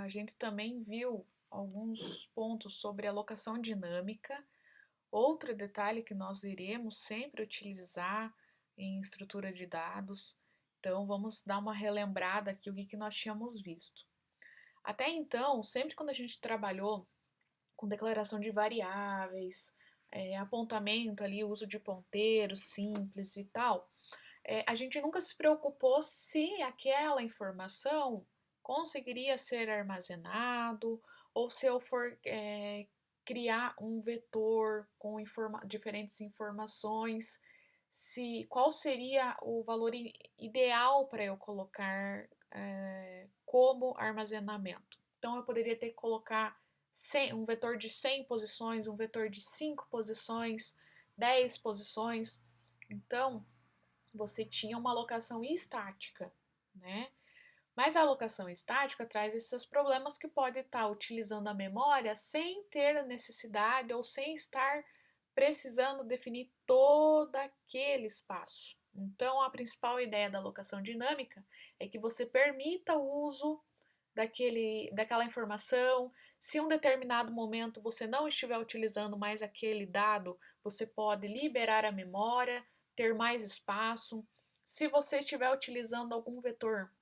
a gente também viu alguns pontos sobre alocação dinâmica. Outro detalhe que nós iremos sempre utilizar em estrutura de dados. Então, vamos dar uma relembrada aqui o que nós tínhamos visto. Até então, sempre quando a gente trabalhou com declaração de variáveis, apontamento ali, uso de ponteiros simples e tal, a gente nunca se preocupou se aquela informação conseguiria ser armazenado ou se eu for criar um vetor com diferentes informações, se qual seria o valor ideal para eu colocar como armazenamento. Então eu poderia ter que colocar um vetor de 100 posições, um vetor de 5 posições, 10 posições. Então, você tinha uma alocação estática, né? Mas a alocação estática traz esses problemas que pode estar utilizando a memória sem ter a necessidade ou sem estar precisando definir todo aquele espaço. Então, a principal ideia da alocação dinâmica é que você permita o uso daquela informação. Se em um determinado momento você não estiver utilizando mais aquele dado, você pode liberar a memória, ter mais espaço. Se você estiver utilizando algum vetor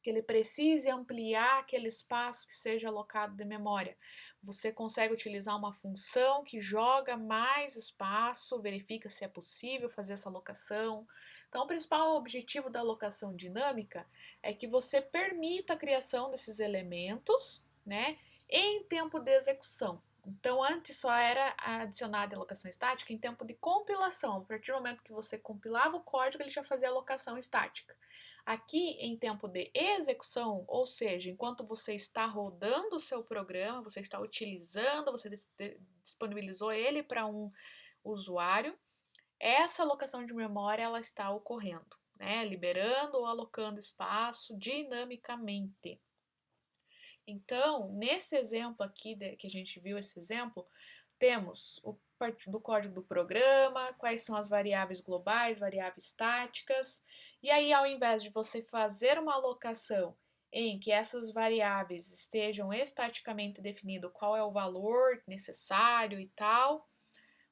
que ele precise ampliar aquele espaço que seja alocado de memória, você consegue utilizar uma função que joga mais espaço, verifica se é possível fazer essa alocação. Então, o principal objetivo da alocação dinâmica é que você permita a criação desses elementos, né, em tempo de execução. Então, antes só era adicionada a alocação estática em tempo de compilação. A partir do momento que você compilava o código, ele já fazia a alocação estática. Aqui em tempo de execução, ou seja, enquanto você está rodando o seu programa, você está utilizando, você disponibilizou ele para um usuário, essa alocação de memória ela está ocorrendo, né? Liberando ou alocando espaço dinamicamente. Então, nesse exemplo aqui que a gente viu esse exemplo, temos o do código do programa, quais são as variáveis globais, variáveis estáticas, e aí ao invés de você fazer uma alocação em que essas variáveis estejam estaticamente definido qual é o valor necessário e tal,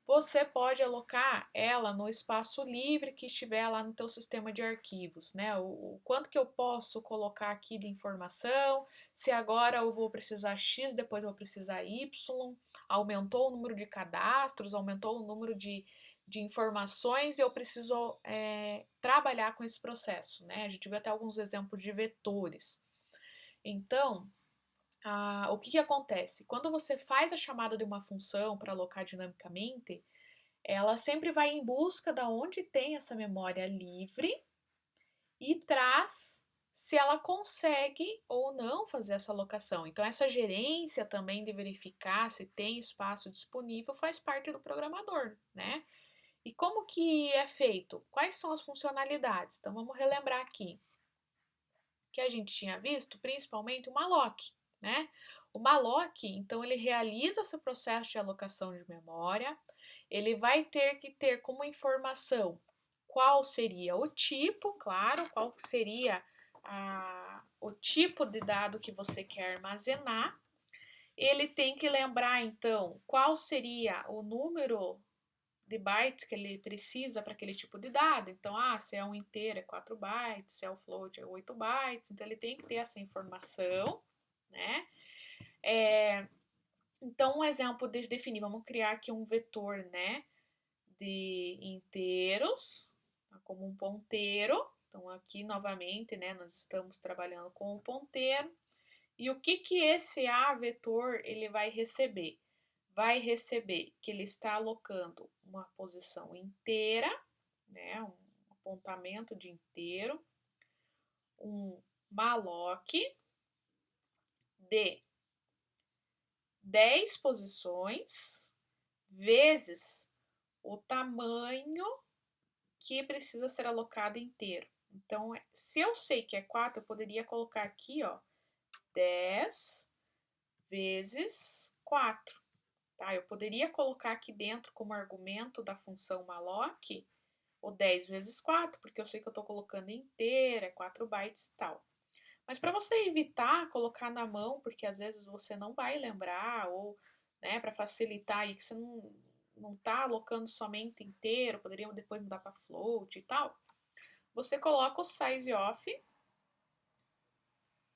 você pode alocar ela no espaço livre que estiver lá no teu sistema de arquivos, né? O quanto que eu posso colocar aqui de informação, se agora eu vou precisar X, depois eu vou precisar Y, aumentou o número de cadastros, aumentou o número de informações e eu preciso trabalhar com esse processo, né? A gente viu até alguns exemplos de vetores. Então, o que acontece? Quando você faz a chamada de uma função para alocar dinamicamente, ela sempre vai em busca da onde tem essa memória livre e traz se ela consegue ou não fazer essa alocação. Então, essa gerência também de verificar se tem espaço disponível faz parte do programador, né? E como que é feito? Quais são as funcionalidades? Então, vamos relembrar aqui que a gente tinha visto, principalmente o malloc, né? O malloc, então, ele realiza esse processo de alocação de memória, ele vai ter que ter como informação qual seria o tipo, claro, qual seria o tipo de dado que você quer armazenar. Ele tem que lembrar, então, qual seria o número de bytes que ele precisa para aquele tipo de dado. Então, se é um inteiro é 4 bytes, se é o float é 8 bytes. Então, ele tem que ter essa informação, né? Então, um exemplo de definir, vamos criar aqui um vetor, né? De inteiros, como um ponteiro. Então, aqui novamente, né? Nós estamos trabalhando com o ponteiro. E o que esse A vetor ele vai receber? Vai receber que ele está alocando uma posição inteira, né, um apontamento de inteiro, um malloc de 10 posições vezes o tamanho que precisa ser alocado inteiro. Então, se eu sei que é 4, eu poderia colocar aqui, ó, 10 vezes 4. Tá? Eu poderia colocar aqui dentro como argumento da função malloc o 10 vezes 4, porque eu sei que eu estou colocando inteira, é 4 bytes e tal. Mas para você evitar colocar na mão, porque às vezes você não vai lembrar, ou né, para facilitar aí que você não está alocando somente inteiro, poderíamos depois mudar para float e tal, você coloca o size off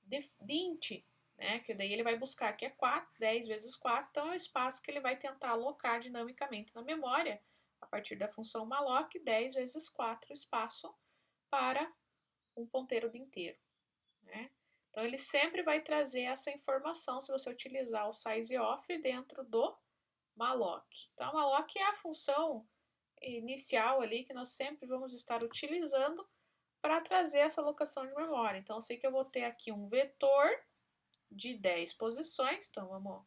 de int, né? Que daí ele vai buscar que é 4, 10 vezes 4, então é o espaço que ele vai tentar alocar dinamicamente na memória, a partir da função malloc, 10 vezes 4 espaço para um ponteiro de inteiro, né? Então ele sempre vai trazer essa informação se você utilizar o sizeof dentro do malloc. Então a malloc é a função inicial ali que nós sempre vamos estar utilizando para trazer essa alocação de memória. Então eu sei que eu vou ter aqui um vetor de 10 posições, então vamos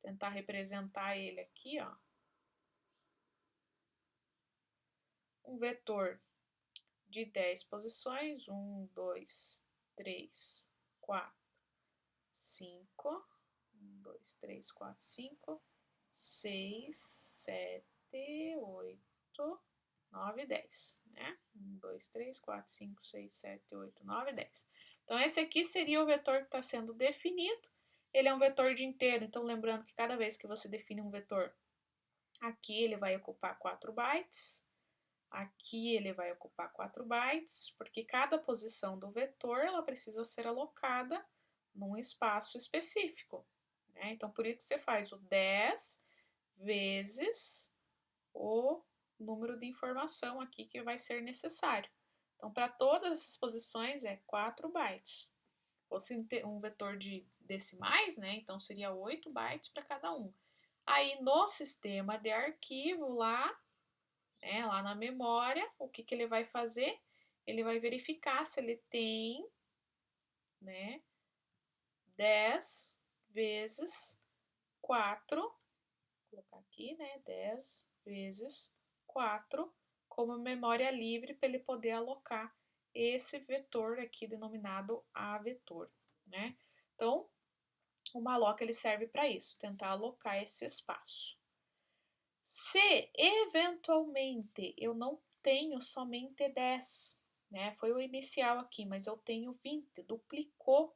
tentar representar ele aqui, ó. Um vetor de 10 posições, 1, 2, 3, 4, 5, 1, 2, 3, 4, 5, 6, 7, 8, 9, 10, né? 1, 2, 3, 4, 5, 6, 7, 8, 9, 10. Então, esse aqui seria o vetor que está sendo definido. Ele é um vetor de inteiro, então lembrando que cada vez que você define um vetor, aqui ele vai ocupar 4 bytes, aqui ele vai ocupar 4 bytes, porque cada posição do vetor ela precisa ser alocada num espaço específico, né? Então, por isso você faz o 10 vezes o número de informação aqui que vai ser necessário. Então, para todas essas posições é 4 bytes. Ou se um vetor de decimais, né? Então seria 8 bytes para cada um. Aí no sistema de arquivo lá, né, lá na memória, o que, que ele vai fazer? Ele vai verificar se ele tem, né, 10 vezes 4, vou colocar aqui, né, 10 vezes 4 como memória livre para ele poder alocar esse vetor aqui denominado A vetor, né? Então, o malloc ele serve para isso, tentar alocar esse espaço. Se eventualmente eu não tenho somente 10, né? Foi o inicial aqui, mas eu tenho 20, duplicou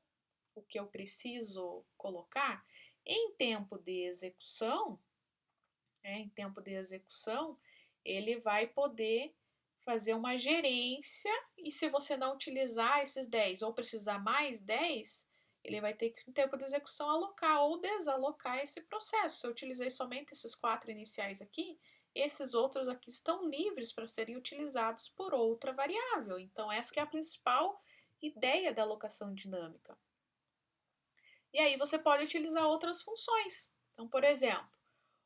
o que eu preciso colocar em tempo de execução, né? Em tempo de execução, ele vai poder fazer uma gerência e se você não utilizar esses 10 ou precisar mais 10, ele vai ter que, em tempo de execução, alocar ou desalocar esse processo. Se eu utilizei somente esses 4 iniciais aqui, esses outros aqui estão livres para serem utilizados por outra variável. Então, essa que é a principal ideia da alocação dinâmica. E aí você pode utilizar outras funções. Então, por exemplo,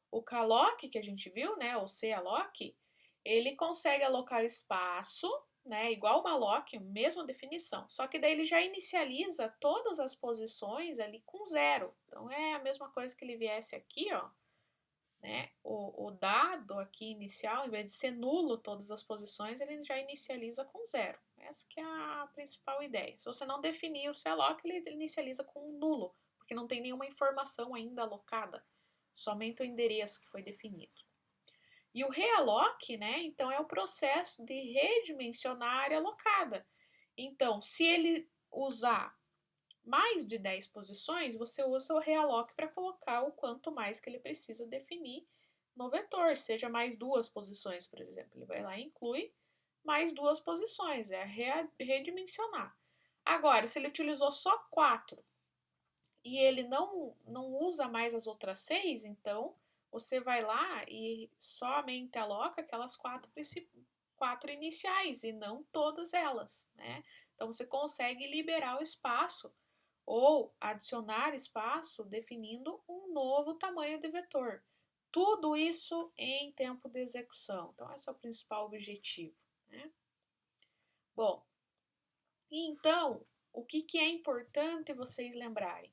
o calloc que a gente viu, né, o calloc, ele consegue alocar espaço, né, igual o malloc, mesma definição, só que daí ele já inicializa todas as posições ali com 0. Então é a mesma coisa que ele viesse aqui, ó, né, o dado aqui inicial, em vez de ser nulo todas as posições, ele já inicializa com 0. Essa que é a principal ideia. Se você não definir o calloc, ele inicializa com nulo, porque não tem nenhuma informação ainda alocada, somente o endereço que foi definido. E o realloc, né, então é o processo de redimensionar a área alocada. Então, se ele usar mais de 10 posições, você usa o realloc para colocar o quanto mais que ele precisa definir no vetor, seja mais 2 posições, por exemplo. Ele vai lá e inclui mais 2 posições, é redimensionar. Agora, se ele utilizou só 4 e ele não usa mais as outras 6, então você vai lá e somente aloca aquelas 4 iniciais e não todas elas, né? Então você consegue liberar o espaço ou adicionar espaço definindo um novo tamanho de vetor. Tudo isso em tempo de execução. Então esse é o principal objetivo, né? Bom, então o que é importante vocês lembrarem?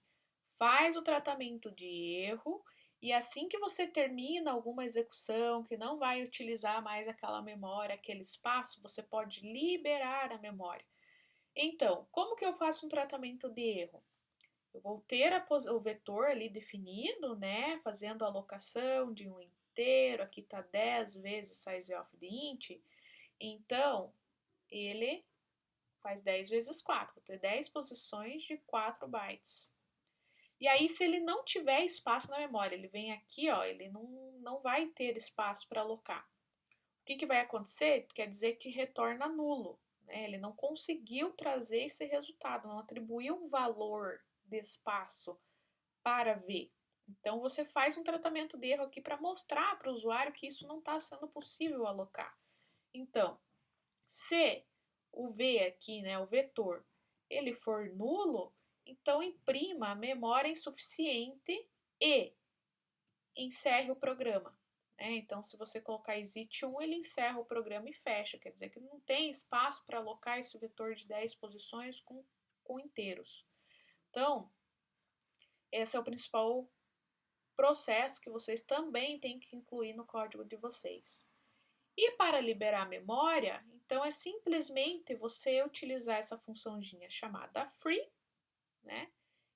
Faz o tratamento de erro e assim que você termina alguma execução que não vai utilizar mais aquela memória, aquele espaço, você pode liberar a memória. Então, como que eu faço um tratamento de erro? Eu vou ter o vetor ali definido, né, fazendo a alocação de um inteiro, aqui está 10 vezes size of the int, então ele faz 10 vezes 4, vou ter 10 posições de 4 bytes. E aí, se ele não tiver espaço na memória, ele vem aqui, ó, ele não vai ter espaço para alocar. O que, que vai acontecer? Quer dizer que retorna nulo, né? Ele não conseguiu trazer esse resultado, não atribuiu um valor de espaço para V. Então, você faz um tratamento de erro aqui para mostrar para o usuário que isso não está sendo possível alocar. Então, se o V aqui, né, o vetor, ele for nulo, então imprima a memória insuficiente e encerre o programa. Então, se você colocar exit 1, ele encerra o programa e fecha. Quer dizer que não tem espaço para alocar esse vetor de 10 posições com inteiros. Então, esse é o principal processo que vocês também têm que incluir no código de vocês. E para liberar a memória, então é simplesmente você utilizar essa funçãozinha chamada free, né?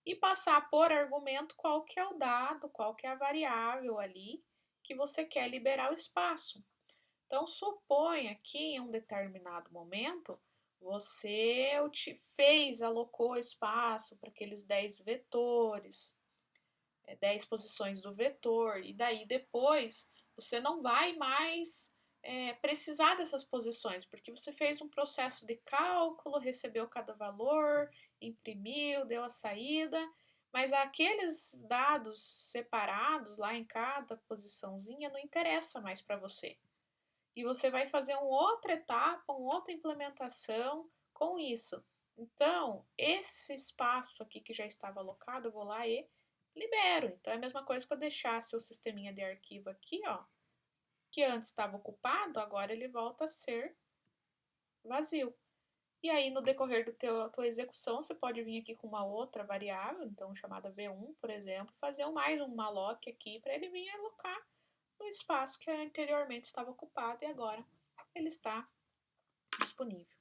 E passar por argumento qual que é o dado, qual que é a variável ali que você quer liberar o espaço. Então, suponha que em um determinado momento você alocou espaço para aqueles 10 vetores, 10 posições do vetor, e daí depois você não vai mais precisar dessas posições, porque você fez um processo de cálculo, recebeu cada valor, imprimiu, deu a saída, mas aqueles dados separados lá em cada posiçãozinha não interessa mais para você. E você vai fazer uma outra etapa, uma outra implementação com isso. Então, esse espaço aqui que já estava alocado, eu vou lá e libero. Então, é a mesma coisa que eu deixasse o sisteminha de arquivo aqui, ó, que antes estava ocupado, agora ele volta a ser vazio. E aí, no decorrer da tua execução, você pode vir aqui com uma outra variável, então chamada v1, por exemplo, fazer mais um malloc aqui para ele vir alocar no espaço que anteriormente estava ocupado e agora ele está disponível.